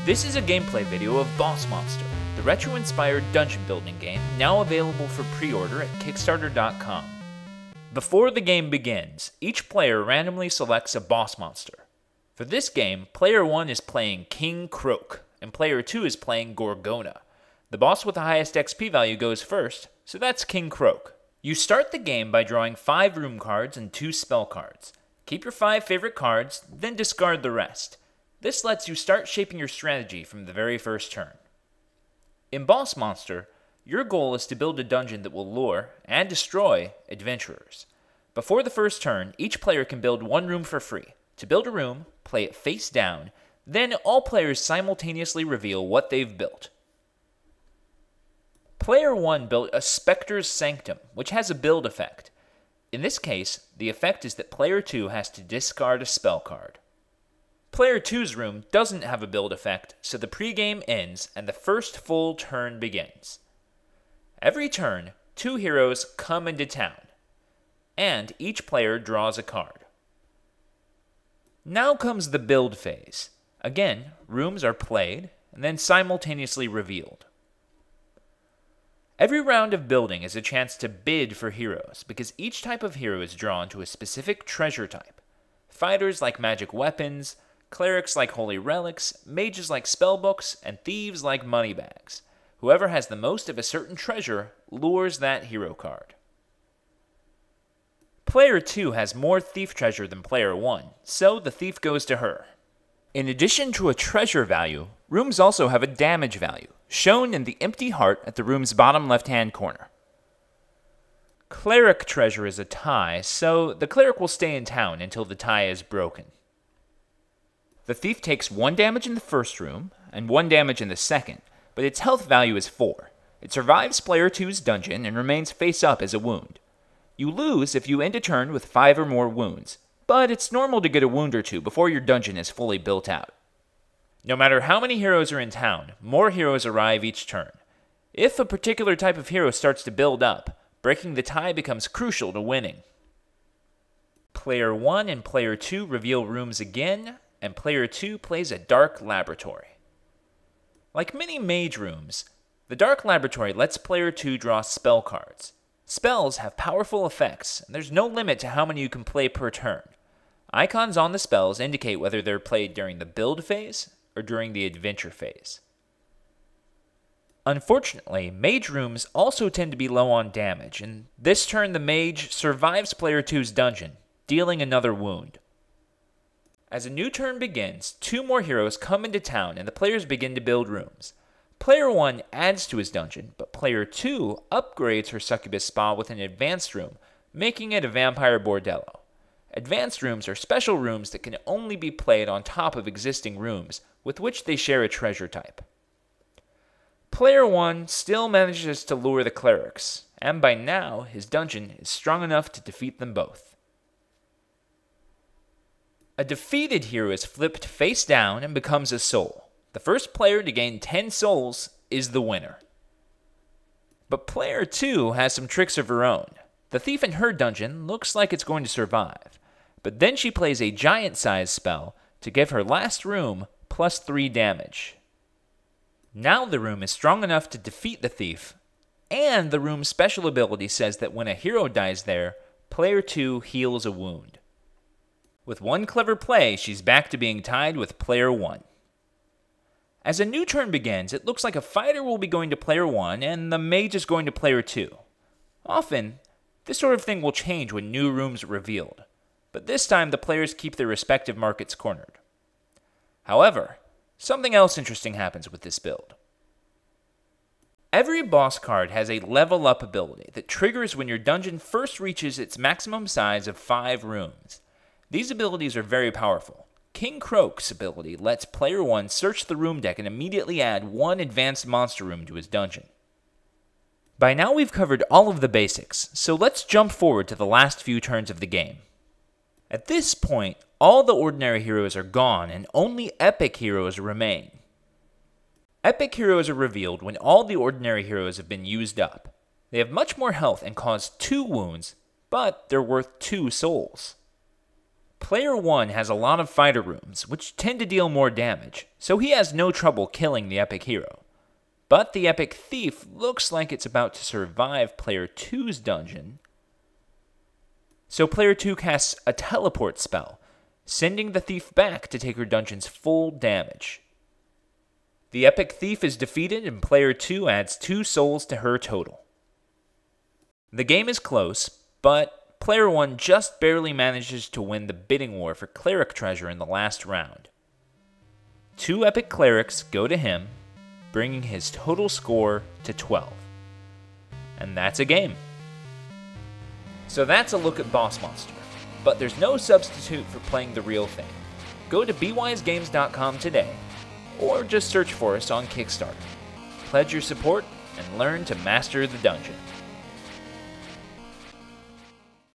This is a gameplay video of Boss Monster, the retro-inspired dungeon building game now available for pre-order at Kickstarter.com. Before the game begins, each player randomly selects a boss monster. For this game, player 1 is playing King Croak, and player 2 is playing Gorgona. The boss with the highest XP value goes first, so that's King Croak. You start the game by drawing 5 room cards and 2 spell cards. Keep your 5 favorite cards, then discard the rest. This lets you start shaping your strategy from the very first turn. In Boss Monster, your goal is to build a dungeon that will lure and destroy adventurers. Before the first turn, each player can build 1 room for free. To build a room, play it face down, then all players simultaneously reveal what they've built. Player 1 built a Spectre's Sanctum, which has a build effect. In this case, the effect is that player 2 has to discard a spell card. Player 2's room doesn't have a build effect, so the pregame ends and the first full turn begins. Every turn, 2 heroes come into town, and each player draws a card. Now comes the build phase. Again, rooms are played and then simultaneously revealed. Every round of building is a chance to bid for heroes, because each type of hero is drawn to a specific treasure type. Fighters like magic weapons, clerics like holy relics, mages like spellbooks, and thieves like moneybags. Whoever has the most of a certain treasure lures that hero card. Player 2 has more thief treasure than player 1, so the thief goes to her. In addition to a treasure value, rooms also have a damage value, shown in the empty heart at the room's bottom left-hand corner. Cleric treasure is a tie, so the cleric will stay in town until the tie is broken. The thief takes 1 damage in the first room, and 1 damage in the second, but its health value is 4. It survives player 2's dungeon and remains face up as a wound. You lose if you end a turn with 5 or more wounds, but it's normal to get a wound or 2 before your dungeon is fully built out. No matter how many heroes are in town, more heroes arrive each turn. If a particular type of hero starts to build up, breaking the tie becomes crucial to winning. Player 1 and player 2 reveal rooms again, and player 2 plays a Dark Laboratory. Like many mage rooms, the Dark Laboratory lets player 2 draw spell cards. Spells have powerful effects, and there's no limit to how many you can play per turn. Icons on the spells indicate whether they're played during the build phase or during the adventure phase. Unfortunately, mage rooms also tend to be low on damage, and this turn the mage survives player 2's dungeon, dealing another wound. As a new turn begins, 2 more heroes come into town and the players begin to build rooms. Player 1 adds to his dungeon, but player 2 upgrades her succubus spa with an advanced room, making it a vampire bordello. Advanced rooms are special rooms that can only be played on top of existing rooms, with which they share a treasure type. Player 1 still manages to lure the clerics, and by now his dungeon is strong enough to defeat them both. A defeated hero is flipped face down and becomes a soul. The first player to gain 10 souls is the winner. But player 2 has some tricks of her own. The thief in her dungeon looks like it's going to survive, but then she plays a giant-sized spell to give her last room plus 3 damage. Now the room is strong enough to defeat the thief, and the room's special ability says that when a hero dies there, player 2 heals a wound. With one clever play, she's back to being tied with player 1. As a new turn begins, it looks like a fighter will be going to player 1 and the mage is going to player 2. Often, this sort of thing will change when new rooms are revealed, but this time the players keep their respective markets cornered. However, something else interesting happens with this build. Every boss card has a level up ability that triggers when your dungeon first reaches its maximum size of 5 rooms. These abilities are very powerful. King Croak's ability lets player 1 search the room deck and immediately add 1 advanced monster room to his dungeon. By now we've covered all of the basics, so let's jump forward to the last few turns of the game. At this point, all the ordinary heroes are gone and only epic heroes remain. Epic heroes are revealed when all the ordinary heroes have been used up. They have much more health and cause 2 wounds, but they're worth 2 souls. Player 1 has a lot of fighter rooms, which tend to deal more damage, so he has no trouble killing the epic hero. But the epic thief looks like it's about to survive player 2's dungeon, so player 2 casts a teleport spell, sending the thief back to take her dungeon's full damage. The epic thief is defeated and player 2 adds 2 souls to her total. The game is close, but player 1 just barely manages to win the bidding war for cleric treasure in the last round. 2 epic clerics go to him, bringing his total score to 12. And that's a game. So that's a look at Boss Monster, but there's no substitute for playing the real thing. Go to bwisegames.com today, or just search for us on Kickstarter. Pledge your support and learn to master the dungeon.